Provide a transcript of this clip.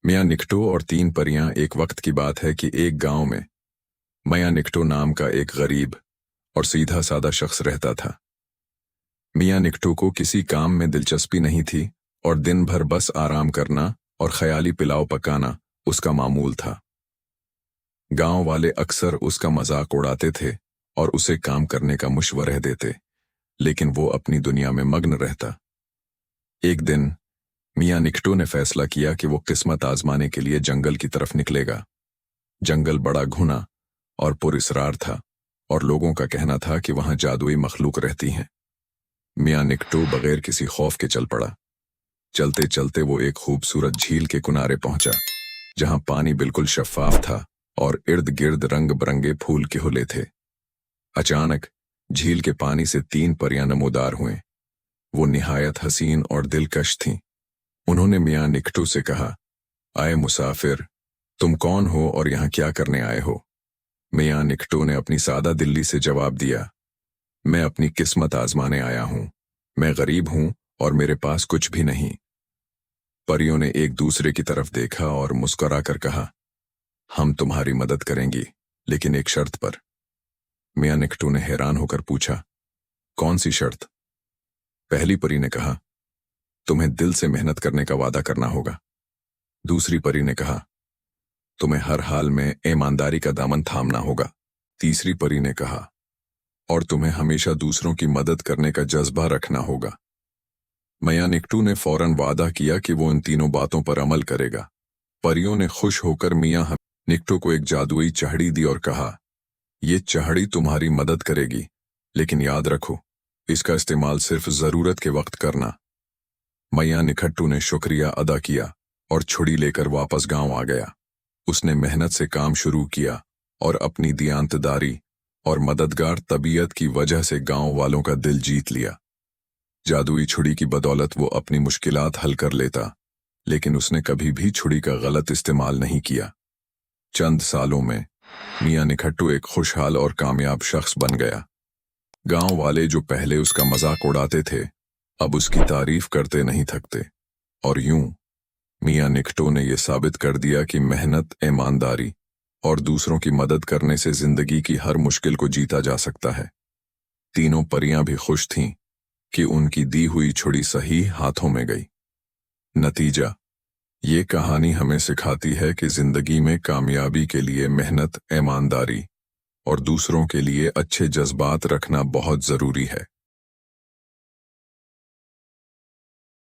मियाँ निकटू और तीन परियां। एक वक्त की बात है कि एक गांव में मियाँ निकटू नाम का एक गरीब और सीधा सादा शख्स रहता था। मियाँ निकटू को किसी काम में दिलचस्पी नहीं थी और दिन भर बस आराम करना और ख्याली पिलाव पकाना उसका मामूल था। गांव वाले अक्सर उसका मजाक उड़ाते थे और उसे काम करने का मशवरा देते, लेकिन वो अपनी दुनिया में मग्न रहता। एक दिन मियाँ निकटू ने फैसला किया कि वो किस्मत आजमाने के लिए जंगल की तरफ निकलेगा। जंगल बड़ा घुना और पुरअसरार था और लोगों का कहना था कि वहां जादुई मखलूक रहती हैं। मियाँ निकटू बगैर किसी खौफ के चल पड़ा। चलते चलते वो एक खूबसूरत झील के किनारे पहुंचा, जहां पानी बिल्कुल शफाफ था और इर्द गिर्द रंग बिरंगे फूल खिले थे। अचानक झील के पानी से तीन परियां नमूदार हुए। वो निहायत हसीन और दिलकश थीं। उन्होंने मियाँ निकटू से कहा, आए मुसाफिर, तुम कौन हो और यहाँ क्या करने आए हो? मियाँ निकटू ने अपनी सादा दिल्ली से जवाब दिया, मैं अपनी किस्मत आजमाने आया हूँ। मैं गरीब हूँ और मेरे पास कुछ भी नहीं। परियों ने एक दूसरे की तरफ देखा और मुस्कुराकर कहा, हम तुम्हारी मदद करेंगी, लेकिन एक शर्त पर। मियाँ निकटू ने हैरान होकर पूछा, कौन सी शर्त? पहली परी ने कहा, तुम्हें दिल से मेहनत करने का वादा करना होगा। दूसरी परी ने कहा, तुम्हें हर हाल में ईमानदारी का दामन थामना होगा। तीसरी परी ने कहा, और तुम्हें हमेशा दूसरों की मदद करने का जज्बा रखना होगा। मियाँ निकटू ने फौरन वादा किया कि वो इन तीनों बातों पर अमल करेगा। परियों ने खुश होकर मियाँ निकटू को एक जादुई चहड़ी दी और कहा, ये चहड़ी तुम्हारी मदद करेगी, लेकिन याद रखो, इसका इस्तेमाल सिर्फ जरूरत के वक्त करना। मियाँ निकटू ने शुक्रिया अदा किया और छुड़ी लेकर वापस गांव आ गया। उसने मेहनत से काम शुरू किया और अपनी दियांतदारी और मददगार तबीयत की वजह से गांव वालों का दिल जीत लिया। जादुई छुड़ी की बदौलत वो अपनी मुश्किलात हल कर लेता, लेकिन उसने कभी भी छुड़ी का गलत इस्तेमाल नहीं किया। चंद सालों में मियाँ निकटू एक खुशहाल और कामयाब शख्स बन गया। गांव वाले जो पहले उसका मजाक उड़ाते थे, अब उसकी तारीफ करते नहीं थकते। और यूं मियाँ निकटू ने यह साबित कर दिया कि मेहनत, ईमानदारी और दूसरों की मदद करने से जिंदगी की हर मुश्किल को जीता जा सकता है। तीनों परियां भी खुश थीं कि उनकी दी हुई छुड़ी सही हाथों में गई। नतीजा, ये कहानी हमें सिखाती है कि जिंदगी में कामयाबी के लिए मेहनत, ईमानदारी और दूसरों के लिए अच्छे जज्बात रखना बहुत जरूरी है।